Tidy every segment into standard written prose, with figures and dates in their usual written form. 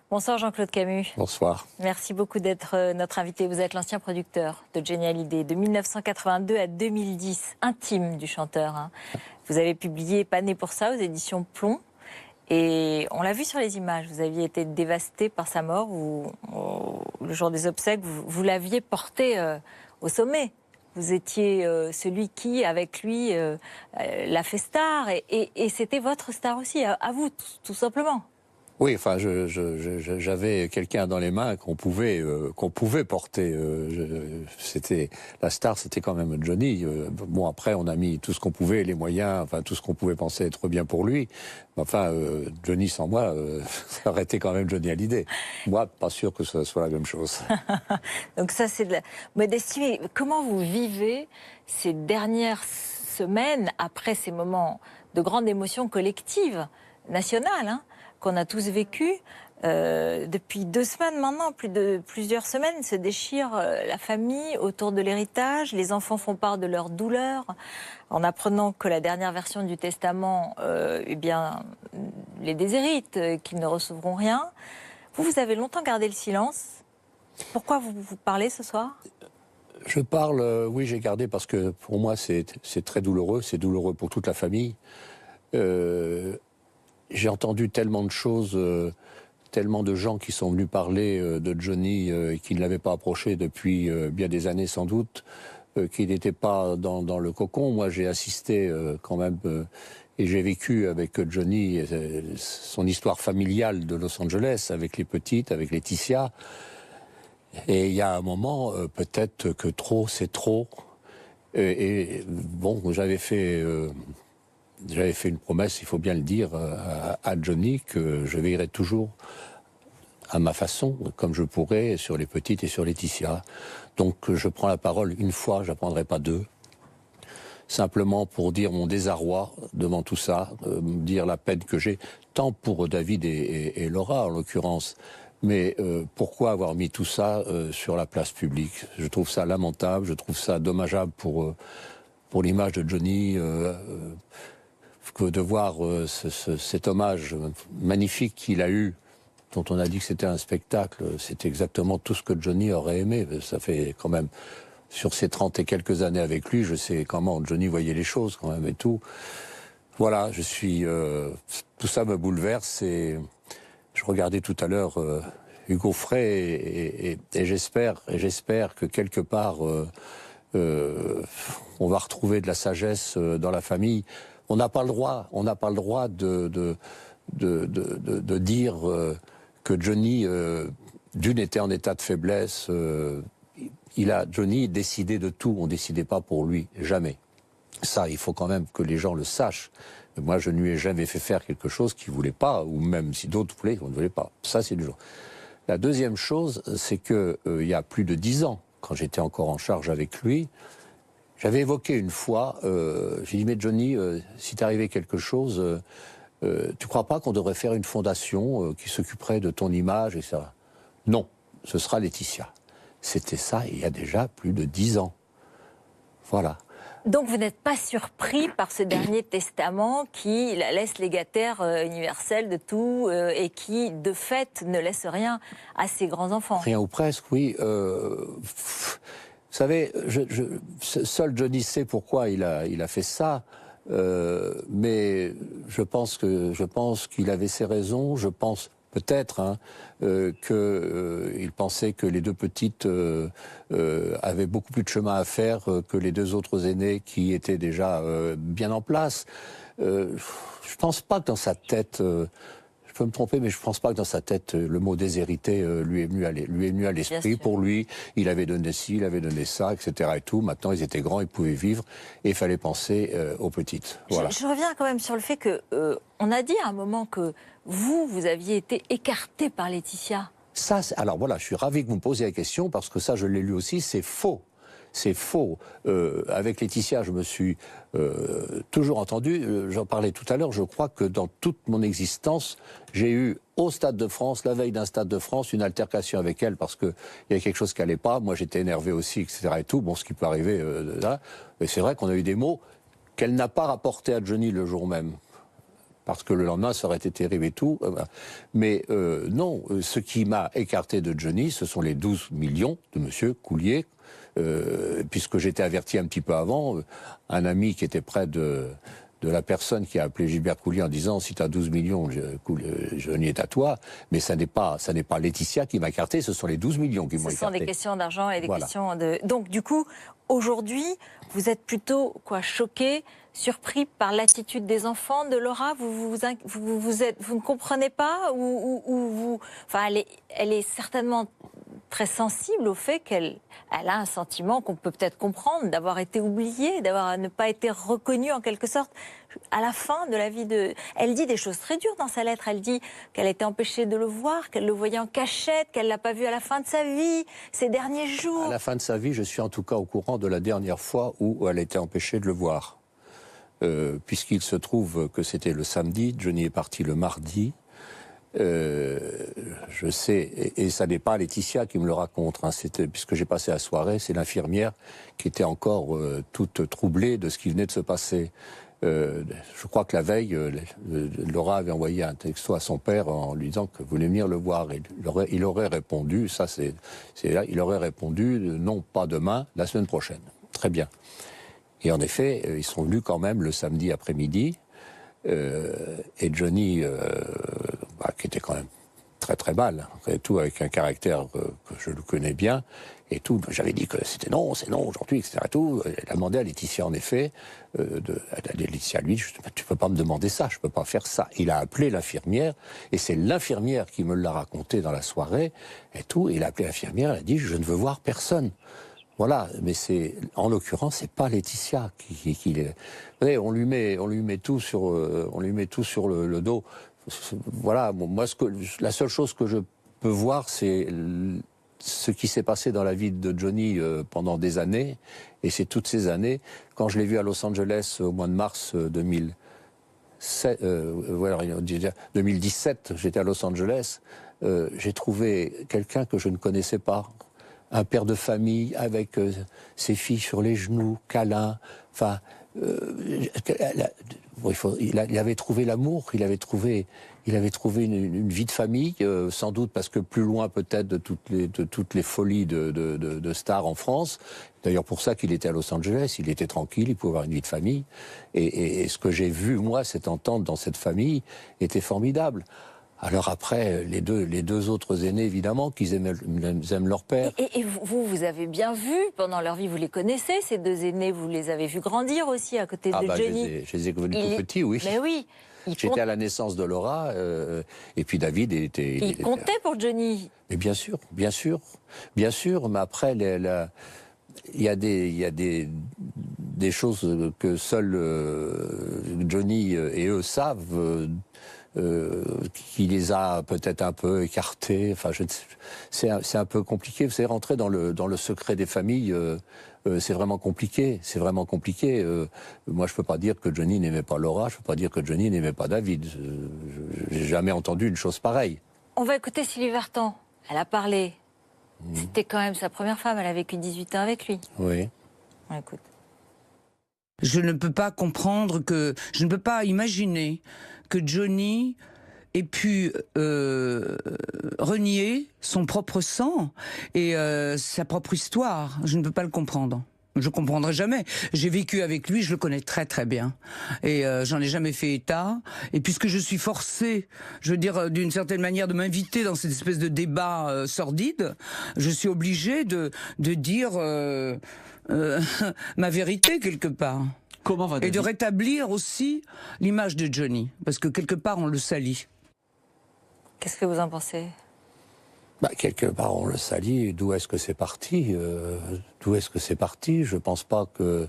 Bonsoir Jean-Claude Camus. Bonsoir. Merci beaucoup d'être notre invité. Vous êtes l'ancien producteur de Johnny Hallyday de 1982 à 2010, intime du chanteur. Hein. Vous avez publié Pas né pour ça aux éditions Plomb. Et on l'a vu sur les images, vous aviez été dévasté par sa mort, le jour des obsèques, vous l'aviez porté au sommet. Vous étiez celui qui, avec lui, l'a fait star. Et c'était votre star aussi, à vous, tout simplement. Oui, enfin, j'avais quelqu'un dans les mains qu'on pouvait porter. C'était la star, c'était quand même Johnny. Bon, après, on a mis tout ce qu'on pouvait, les moyens, enfin tout ce qu'on pouvait penser être bien pour lui. Enfin, Johnny sans moi, ça aurait été quand même Johnny Hallyday. Moi, pas sûr que ce soit la même chose. Donc ça, c'est de la modestie. Mais comment vous vivez ces dernières semaines après ces moments de grande émotion collective, nationale, hein, qu'on a tous vécu depuis 2 semaines maintenant, plusieurs semaines, se déchire la famille autour de l'héritage. Les enfants font part de leur douleur en apprenant que la dernière version du testament, eh bien, les déshérite, qu'ils ne recevront rien. Vous avez longtemps gardé le silence. Pourquoi vous parlez ce soir ? Je parle, oui, j'ai gardé parce que pour moi c'est très douloureux. C'est douloureux pour toute la famille. J'ai entendu tellement de choses, tellement de gens qui sont venus parler de Johnny et qui ne l'avaient pas approché depuis bien des années sans doute, qui n'étaient pas dans le cocon. Moi, j'ai assisté quand même et j'ai vécu avec Johnny son histoire familiale de Los Angeles, avec les petites, avec Laetitia. Et il y a un moment, peut-être que trop, c'est trop. Et bon, j'avais fait une promesse, il faut bien le dire, à Johnny, que je veillerai toujours à ma façon, comme je pourrais, sur les petites et sur Laetitia. Donc je prends la parole une fois, je n'apprendrai pas 2. Simplement pour dire mon désarroi devant tout ça, dire la peine que j'ai, tant pour David et Laura en l'occurrence. Mais pourquoi avoir mis tout ça sur la place publique ? Je trouve ça lamentable, je trouve ça dommageable pour l'image de Johnny, que de voir cet hommage magnifique qu'il a eu, dont on a dit que c'était un spectacle. C'est exactement tout ce que Johnny aurait aimé. Ça fait quand même, sur ces 30 et quelques années avec lui, je sais comment Johnny voyait les choses quand même et tout. Voilà, tout ça me bouleverse et je regardais tout à l'heure Hugo Frey et j'espère que quelque part on va retrouver de la sagesse dans la famille. On n'a pas le droit de dire que Johnny, d'une, était en état de faiblesse. Johnny décidait de tout, on ne décidait pas pour lui, jamais. Ça, il faut quand même que les gens le sachent. Moi, je ne lui ai jamais fait faire quelque chose qu'il ne voulait pas, ou même si d'autres voulaient, on ne voulait pas. Ça, c'est du genre. La deuxième chose, c'est que il y a plus de 10 ans, quand j'étais encore en charge avec lui, j'avais évoqué une fois, j'ai dit, mais Johnny, si t'arrivait quelque chose, tu crois pas qu'on devrait faire une fondation qui s'occuperait de ton image, etc. Non, ce sera Laetitia. C'était ça il y a déjà plus de 10 ans. Voilà. Donc vous n'êtes pas surpris par ce dernier testament qui la laisse légataire universelle de tout et qui, de fait, ne laisse rien à ses grands-enfants. Rien ou presque, oui. Vous savez, seul Johnny sait pourquoi il a fait ça, mais je pense qu'il avait ses raisons. Je pense peut-être qu'il pensait que les 2 petites avaient beaucoup plus de chemin à faire que les 2 autres aînés qui étaient déjà bien en place. Je pense pas que dans sa tête, je peux me tromper, mais je pense pas que dans sa tête le mot déshérité lui est venu à l'esprit. Pour lui, il avait donné ci, il avait donné ça, etc. et tout. Maintenant, ils étaient grands, ils pouvaient vivre, et il fallait penser aux petites. Voilà. Je reviens quand même sur le fait que on a dit à un moment que vous aviez été écarté par Laetitia. Ça, alors voilà, je suis ravi que vous me posiez la question, parce que ça, je l'ai lu aussi, c'est faux. C'est faux. Avec Laetitia, je me suis toujours entendu. J'en parlais tout à l'heure. Je crois que dans toute mon existence, j'ai eu au Stade de France, la veille d'un Stade de France, une altercation avec elle parce qu'il y avait quelque chose qui n'allait pas. Moi, j'étais énervé aussi, etc. et tout. Bon, ce qui peut arriver là. Mais c'est vrai qu'on a eu des mots qu'elle n'a pas rapportés à Johnny le jour même. parce que le lendemain, ça aurait été terrible et tout. Mais non, ce qui m'a écarté de Johnny, ce sont les 12 millions de monsieur Coulier, puisque j'étais averti un petit peu avant, un ami qui était près de la personne qui a appelé Gilbert Coulier en disant si tu as 12 millions, Johnny est à toi, mais ça n'est pas Laetitia qui m'a écarté, ce sont les 12 millions qui m'ont écarté. Ce sont des questions d'argent et des questions de... Donc du coup, aujourd'hui, vous êtes plutôt choqué, surpris par l'attitude des enfants de Laura. Vous ne comprenez pas enfin, elle est certainement très sensible au fait qu'elle a un sentiment qu'on peut peut-être comprendre, d'avoir été oubliée, d'avoir ne pas été reconnue en quelque sorte à la fin de la vie de... Elle dit des choses très dures dans sa lettre. Elle dit qu'elle était empêchée de le voir, qu'elle le voyait en cachette, qu'elle ne l'a pas vu à la fin de sa vie, ces derniers jours. À la fin de sa vie, je suis en tout cas au courant de la dernière fois où elle était empêchée de le voir. Puisqu'il se trouve que c'était le samedi, Johnny est parti le mardi. Je sais, et ça n'est pas Laetitia qui me le raconte, hein, puisque j'ai passé la soirée, c'est l'infirmière qui était encore toute troublée de ce qui venait de se passer. Je crois que la veille, Laura avait envoyé un texto à son père en lui disant que voulait venir le voir. Et il aurait répondu, il aurait répondu non, pas demain, la semaine prochaine. Très bien. Et en effet, ils sont venus quand même le samedi après-midi. Et Johnny, qui était quand même très très mal, et tout avec un caractère que je le connais bien, et tout. J'avais dit que c'était non, c'est non aujourd'hui, etc. Tout. Elle a demandé à Laetitia en effet, Laetitia lui, tu peux pas me demander ça, je peux pas faire ça. Il a appelé l'infirmière, et c'est l'infirmière qui me l'a raconté dans la soirée, et tout. Il a appelé l'infirmière, elle a dit je ne veux voir personne. Voilà, mais en l'occurrence, c'est pas Laetitia qui vous voyez, on lui met tout sur le dos. Voilà, moi, la seule chose que je peux voir, c'est ce qui s'est passé dans la vie de Johnny pendant des années, et c'est toutes ces années. Quand je l'ai vu à Los Angeles au mois de mars 2017, j'étais à Los Angeles, j'ai trouvé quelqu'un que je ne connaissais pas. Un père de famille avec ses filles sur les genoux, câlin. Enfin, il avait trouvé l'amour, il avait trouvé une vie de famille, sans doute parce que plus loin peut-être de toutes les folies de stars en France. D'ailleurs pour ça qu'il était à Los Angeles, il était tranquille, il pouvait avoir une vie de famille. Et ce que j'ai vu, moi, cette entente dans cette famille était formidable. Alors après, les deux autres aînés, évidemment, qu'ils aiment leur père. Et vous avez bien vu, pendant leur vie, vous les connaissez, ces deux aînés, vous les avez vus grandir aussi à côté de Johnny. Je les ai connus tout petits, oui. Mais oui. J'étais à la naissance de Laura, et puis David était... Il comptait pour Johnny. Mais bien sûr, mais après, il y a des choses que seuls Johnny et eux savent, qui les a peut-être un peu écartés. Enfin, c'est un peu compliqué. Vous savez, rentrer dans le secret des familles, c'est vraiment compliqué. Moi, je peux pas dire que Johnny n'aimait pas Laura. Je peux pas dire que Johnny n'aimait pas David. J'ai jamais entendu une chose pareille. On va écouter Sylvie Vartan. Elle a parlé. C'était quand même sa première femme. Elle a vécu 18 ans avec lui. Oui. On écoute. Je ne peux pas comprendre je ne peux pas imaginer que Johnny ait pu renier son propre sang et sa propre histoire. Je ne peux pas le comprendre. Je comprendrai jamais. J'ai vécu avec lui, je le connais très très bien. Et j'en ai jamais fait état. Et puisque je suis forcée, je veux dire, d'une certaine manière, de m'inviter dans cette espèce de débat sordide, je suis obligée de dire ma vérité quelque part. Comment va David ? Et de rétablir aussi l'image de Johnny. Parce que quelque part, on le salit. Qu'est-ce que vous en pensez ? Quelque part, on le salit. D'où est-ce que c'est parti ? Je ne pense pas que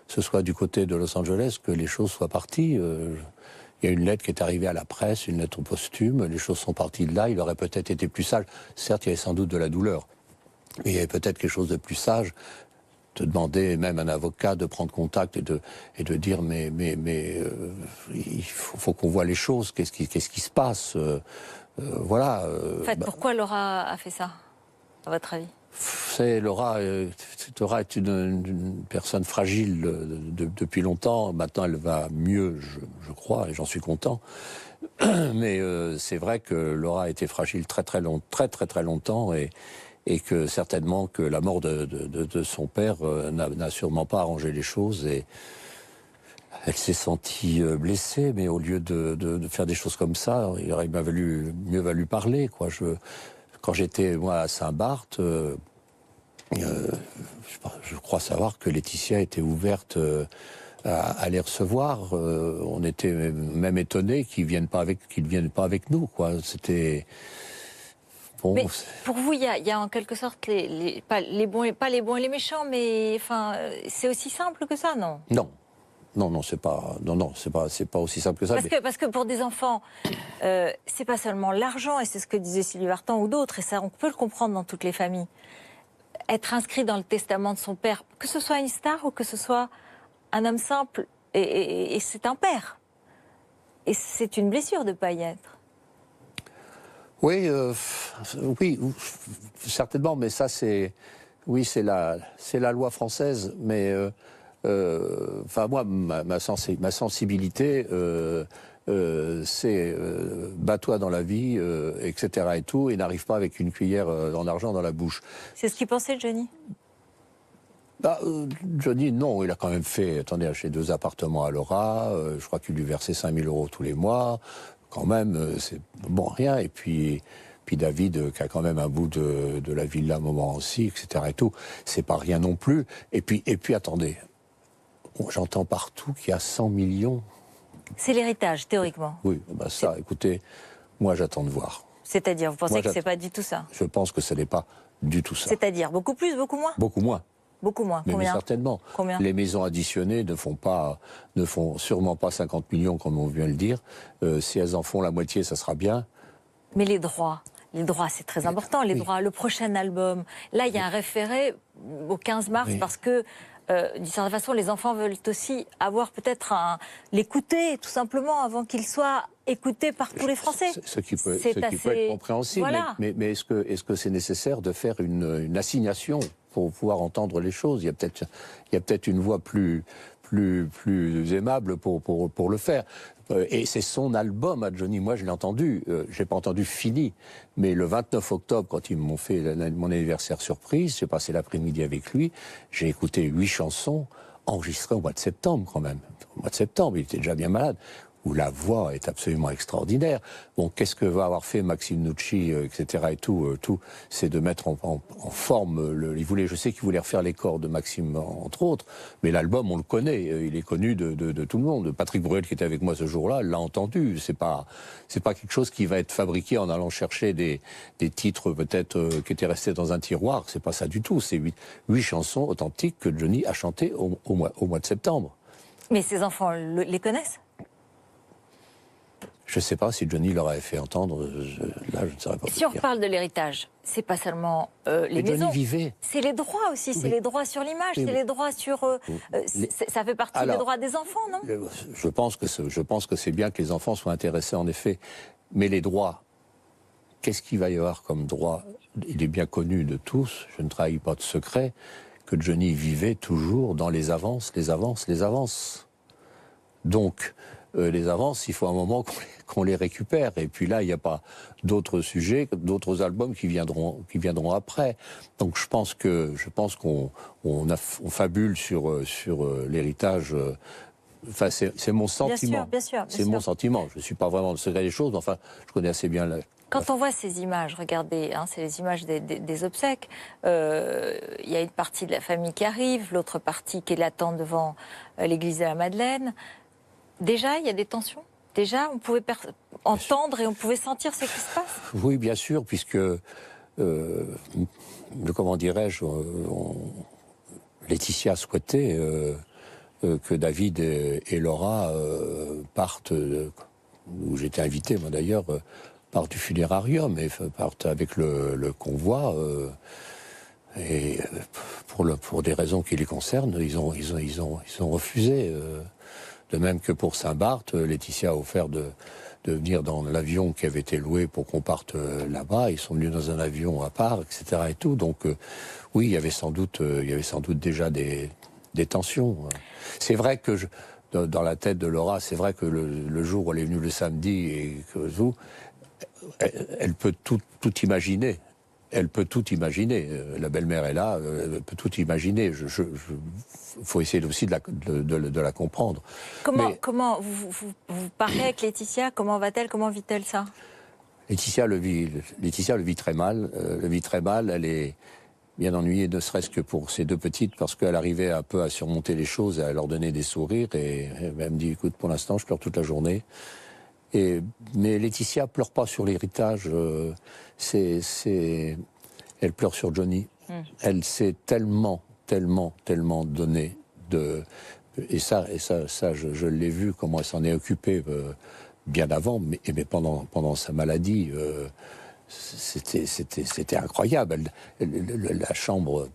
ce soit du côté de Los Angeles que les choses soient parties. Il y a une lettre qui est arrivée à la presse, une lettre posthume. Les choses sont parties de là. Il aurait peut-être été plus sage. Certes, il y avait sans doute de la douleur. Mais il y avait peut-être quelque chose de plus sage. De demander même à un avocat de prendre contact et de dire mais il faut qu'on voit les choses. Qu'est-ce qui se passe ? Voilà. En fait, pourquoi Laura a fait ça, à votre avis ? savez, Laura est une personne fragile depuis longtemps. Maintenant, elle va mieux, je crois, et j'en suis content. Mais c'est vrai que Laura a été fragile très très longtemps, et que certainement que la mort de son père n'a sûrement pas arrangé les choses. Et elle s'est sentie blessée, mais au lieu de faire des choses comme ça, il aurait mieux valu parler, quoi. Quand j'étais, moi, à Saint-Barth, je crois savoir que Laetitia était ouverte à les recevoir. On était même étonnés qu'ils ne viennent pas avec nous, quoi. C'était... Bon, mais pour vous, il y a en quelque sorte pas les bons et les méchants, mais enfin, c'est aussi simple que ça, non? Non, c'est pas aussi simple que ça. Parce que pour des enfants, c'est pas seulement l'argent, et c'est ce que disait Sylvie Vartan ou d'autres, et ça, on peut le comprendre dans toutes les familles. Être inscrit dans le testament de son père, que ce soit une star ou que ce soit un homme simple, et c'est un père. Et c'est une blessure de ne pas y être. Oui, certainement, mais ça c'est la loi française. Mais enfin moi, ma sensibilité, c'est bats-toi dans la vie, etc. et tout, et n'arrive pas avec une cuillère en argent dans la bouche. C'est ce qu'il pensait, Johnny? Johnny, non, il a quand même acheté 2 appartements à Laura, je crois qu'il lui versait 5 000 € tous les mois, quand même, c'est bon, rien, et puis David, qui a quand même un bout de la villa à un moment aussi, etc. et tout, c'est pas rien non plus, et puis attendez, j'entends partout qu'il y a 100 millions. C'est l'héritage, théoriquement. Oui, bah ça, écoutez, moi j'attends de voir. C'est-à-dire, vous pensez que c'est pas du tout ça? Je pense que ce n'est pas du tout ça. C'est-à-dire, beaucoup plus, beaucoup moins? Beaucoup moins. Beaucoup moins. Mais Combien? certainement. Combien? Les maisons additionnées ne font sûrement pas 50 millions, comme on vient de le dire. Si elles en font la moitié, ça sera bien. Mais les droits, c'est très important. Les droits, le prochain album. Là, il y a un référé au 15 mars parce que, d'une certaine façon, les enfants veulent aussi avoir peut-être l'écouter, tout simplement, avant qu'il soit écouté par tous les Français. Ce qui peut être compréhensible. Voilà. Mais est-ce que c'est nécessaire de faire une assignation pour pouvoir entendre les choses? Il y a peut-être une voie plus aimable pour le faire. Et c'est son album à Johnny. Moi, je l'ai entendu. Je l'ai pas entendu fini. Mais le 29 octobre, quand ils m'ont fait mon anniversaire surprise, j'ai passé l'après-midi avec lui. J'ai écouté 8 chansons enregistrées au mois de septembre, quand même. Au mois de septembre, il était déjà bien malade. Où la voix est absolument extraordinaire. Bon, qu'est-ce que va avoir fait Maxime Nucci, etc. et tout, c'est de mettre en forme. Je sais qu'il voulait refaire les corps de Maxime, entre autres, mais l'album, on le connaît. Il est connu de tout le monde. Patrick Bruel, qui était avec moi ce jour-là, l'a entendu. C'est pas quelque chose qui va être fabriqué en allant chercher des titres peut-être qui étaient restés dans un tiroir. C'est pas ça du tout. C'est 8 chansons authentiques que Johnny a chantées au mois de septembre. Mais ces enfants les connaissent? Je ne sais pas si Johnny leur avait fait entendre, là je ne saurais pas. Si on reparle de l'héritage, c'est pas seulement les maisons. Johnny vivait. C'est les droits aussi, c'est les droits sur l'image, c'est les droits sur... ça fait partie des droits des enfants, non? Je pense que c'est bien que les enfants soient intéressés en effet. Mais les droits, qu'est-ce qu'il va y avoir comme droit? Il est bien connu de tous, je ne trahis pas de secret, que Johnny vivait toujours dans les avances. Donc... les avances, il faut un moment qu'on les récupère. Et puis là, il n'y a pas d'autres sujets, d'autres albums qui viendront après. Donc je pense qu'on fabule sur l'héritage. Enfin, c'est mon sentiment. Bien sûr. C'est mon sentiment. Je ne suis pas vraiment le secret des choses, mais enfin, je connais assez bien Quand on voit ces images, regardez, c'est les images des obsèques. Il y a une partie de la famille qui arrive, l'autre partie qui l'attend devant l'église de la Madeleine. Déjà, il y a des tensions. Déjà, on pouvait entendre et on pouvait sentir ce qui se passe. Oui, bien sûr, puisque, comment dirais-je, Laetitia souhaitait que David et Laura partent, où j'étais invité, moi d'ailleurs, partent du funérarium et partent avec le convoi. Et pour des raisons qui les concernent, ils ont refusé De même que pour Saint-Barth, Laetitia a offert de venir dans l'avion qui avait été loué pour qu'on parte là-bas. Ils sont venus dans un avion à part, etc. et tout. Donc oui, il y avait sans doute déjà des tensions. C'est vrai que dans la tête de Laura, c'est vrai que le jour où elle est venue le samedi et que elle peut tout imaginer. Elle peut tout imaginer. La belle-mère est là, elle peut tout imaginer. Faut essayer aussi de la comprendre. Comment vous parlez avec Laetitia? Comment va-t-elle? Comment vit-elle ça? Laetitia le vit très mal. Elle est bien ennuyée, ne serait-ce que pour ses deux petites, parce qu'elle arrivait un peu à surmonter les choses, à leur donner des sourires. Et elle me dit, écoute, pour l'instant, je pleure toute la journée. Mais Laetitia pleure pas sur l'héritage. Elle pleure sur Johnny. Elle s'est tellement donné et ça, je l'ai vu comment elle s'en est occupée bien avant, mais pendant sa maladie, c'était incroyable. La chambre.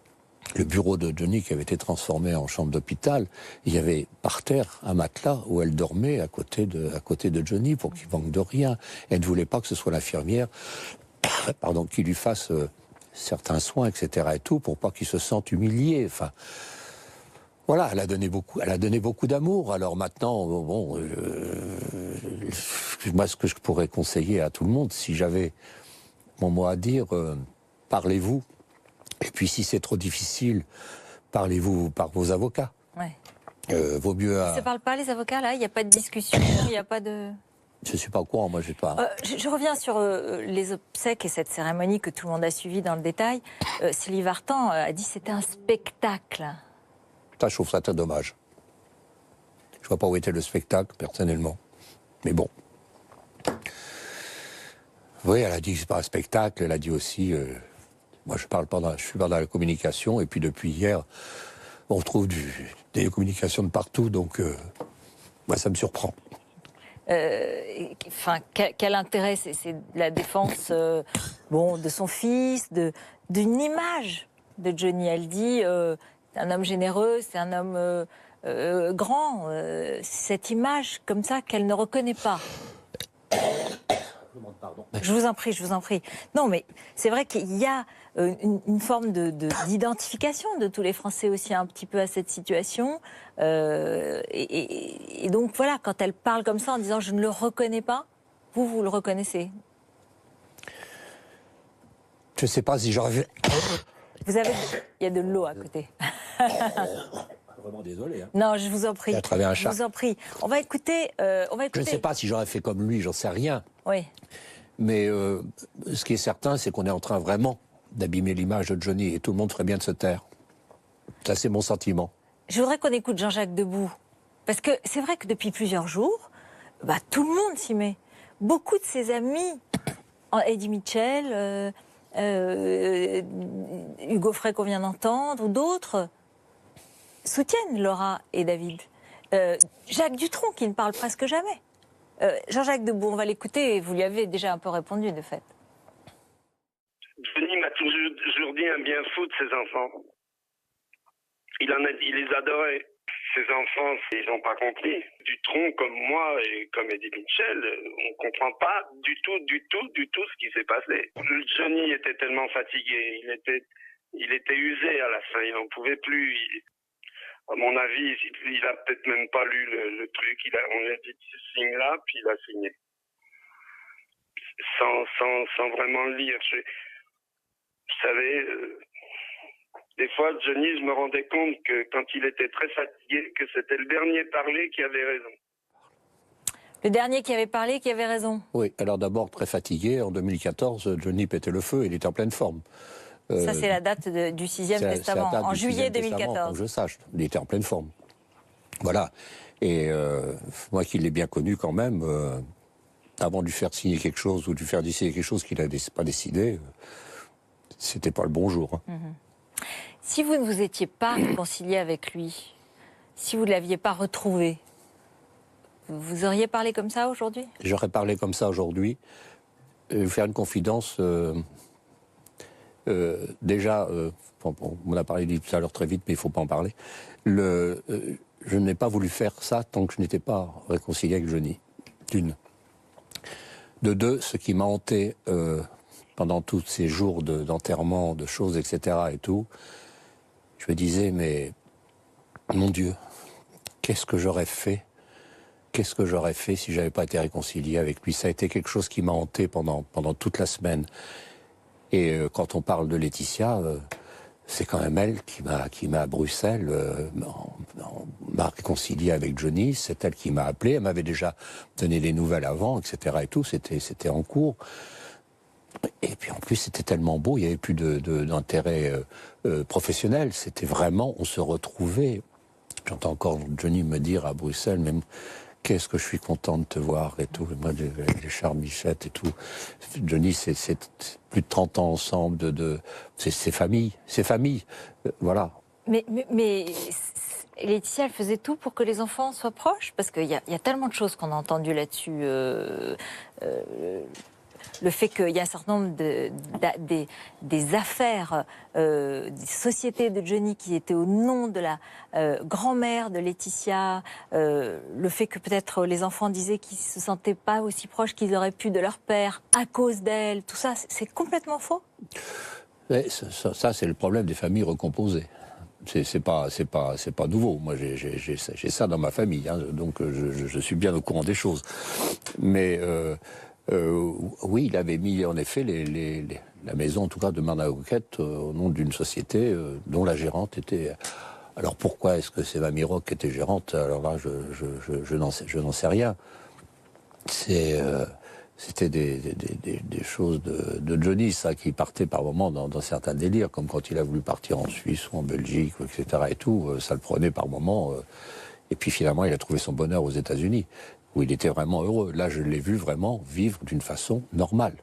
Le bureau de Johnny qui avait été transformé en chambre d'hôpital, il y avait par terre un matelas où elle dormait à côté de Johnny pour qu'il manque de rien. Elle ne voulait pas que ce soit l'infirmière qui lui fasse certains soins, etc. et tout, pour pas qu'il se sente humilié. Enfin, voilà, elle a donné beaucoup d'amour. Alors maintenant, moi, ce que je pourrais conseiller à tout le monde, si j'avais mon mot à dire, parlez-vous. Et puis, si c'est trop difficile, parlez-vous par vos avocats. Ouais. Vaut mieux. Ils ne se parlent pas, les avocats, là? Il n'y a pas de discussion, il n'y a pas de... Je ne suis pas au courant, moi, j'ai pas. Je reviens sur les obsèques et cette cérémonie que tout le monde a suivie dans le détail. Sylvie Vartan a dit que c'était un spectacle. Ça, je trouve ça très dommage. Je ne vois pas où était le spectacle, personnellement. Mais bon. Oui, elle a dit que ce n'est pas un spectacle. Elle a dit aussi. Moi, je suis pas dans la communication, et puis depuis hier, on retrouve des communications de partout, donc moi, ça me surprend. Quel intérêt? C'est la défense de son fils, d'une image de Johnny. Elle dit c'est un homme généreux, c'est un homme grand. Cette image comme ça qu'elle ne reconnaît pas. Pardon. Je vous en prie. Non, mais c'est vrai qu'il y a une forme d'identification de tous les Français aussi un petit peu à cette situation. Et donc voilà, quand elle parle comme ça en disant « je ne le reconnais pas », vous le reconnaissez? Je ne sais pas si j'aurais fait... Il y a de l'eau à côté. Vraiment désolé. Hein. Non, je vous en prie. À travers un chat. Je vous en prie. On va écouter. Je ne sais pas si j'aurais fait comme lui, j'en sais rien. Oui. Mais ce qui est certain, c'est qu'on est en train vraiment d'abîmer l'image de Johnny et tout le monde ferait bien de se taire. Ça, c'est mon sentiment. Je voudrais qu'on écoute Jean-Jacques Debout. Parce que c'est vrai que depuis plusieurs jours, tout le monde s'y met. Beaucoup de ses amis, Eddie Mitchell, Hugo Frey qu'on vient d'entendre, ou d'autres, soutiennent Laura et David. Jacques Dutronc, qui ne parle presque jamais. Jean-Jacques Debout, on va l'écouter, et vous lui avez déjà un peu répondu, de fait. Johnny m'a toujours dit un bien fou de ses enfants. Il les adorait. Ses enfants, ils n'ont pas compris. Dutronc, comme moi et comme Eddie Mitchell, on ne comprend pas du tout ce qui s'est passé. Johnny était tellement fatigué, il était usé à la fin, il n'en pouvait plus. À mon avis, il a peut-être même pas lu le truc. On lui a dit signe là, puis il a signé. Sans vraiment le lire. Vous savez, des fois, Johnny, je me rendais compte que quand il était très fatigué, que c'était le dernier parlé qui avait raison. Le dernier qui avait parlé qui avait raison. Oui, alors d'abord, très fatigué, en 2014, Johnny pétait le feu, il était en pleine forme. Ça, c'est la date du 6e Testament, en juillet 2014. Que je sache, il était en pleine forme. Voilà. Et moi qui l'ai bien connu quand même, avant de lui faire signer quelque chose ou de lui faire décider quelque chose qu'il n'avait pas décidé, c'était pas le bon jour. Hein. Mmh. Si vous ne vous étiez pas réconcilié avec lui, si vous ne l'aviez pas retrouvé, vous auriez parlé comme ça aujourd'hui? J'aurais parlé comme ça aujourd'hui. Faire une confidence... déjà, on a parlé tout à l'heure très vite, mais il ne faut pas en parler. je n'ai pas voulu faire ça tant que je n'étais pas réconcilié avec Johnny, d'une. De deux, ce qui m'a hanté pendant tous ces jours d'enterrement, de choses, etc. et tout, je me disais, mais mon Dieu, qu'est-ce que j'aurais fait? Qu'est-ce que j'aurais fait si j'avais pas été réconcilié avec lui? Ça a été quelque chose qui m'a hanté pendant toute la semaine. Et quand on parle de Laetitia, c'est quand même elle qui m'a à Bruxelles, m'a réconcilié avec Johnny. C'est elle qui m'a appelé. Elle m'avait déjà donné des nouvelles avant, etc. et tout. C'était en cours. Et puis en plus, c'était tellement beau. Il n'y avait plus d'intérêt professionnel. C'était vraiment, on se retrouvait. J'entends encore Johnny me dire à Bruxelles, même, qu'est-ce que je suis content de te voir et tout. Moi, les charmichettes et tout. Johnny, c'est plus de 30 ans ensemble, c'est famille, voilà. Mais Laetitia, elle faisait tout pour que les enfants soient proches, parce qu'il y a tellement de choses qu'on a entendues là-dessus. Le fait qu'il y a un certain nombre des affaires, des sociétés de Johnny qui étaient au nom de la grand-mère de Laetitia, le fait que peut-être les enfants disaient qu'ils ne se sentaient pas aussi proches qu'ils auraient pu de leur père à cause d'elle, tout ça, c'est complètement faux. Mais ça c'est le problème des familles recomposées. C'est pas nouveau. Moi, j'ai ça dans ma famille, hein, donc je suis bien au courant des choses. Mais oui, il avait mis en effet la maison, en tout cas de Marne-la-Coquette, au nom d'une société dont la gérante était. Alors pourquoi est-ce que c'est Mamie Rock qui était gérante? Alors là, je n'en sais rien. C'était des choses de Johnny, ça, qui partait par moments dans certains délires, comme quand il a voulu partir en Suisse ou en Belgique, etc. et tout, ça le prenait par moments. Et puis finalement, il a trouvé son bonheur aux États-Unis, où il était vraiment heureux. Là, je l'ai vu vraiment vivre d'une façon normale.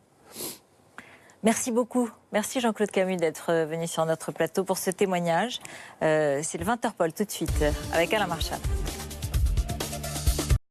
Merci beaucoup. Merci Jean-Claude Camus d'être venu sur notre plateau pour ce témoignage. C'est le 20h Paul tout de suite, avec Alain Marchal.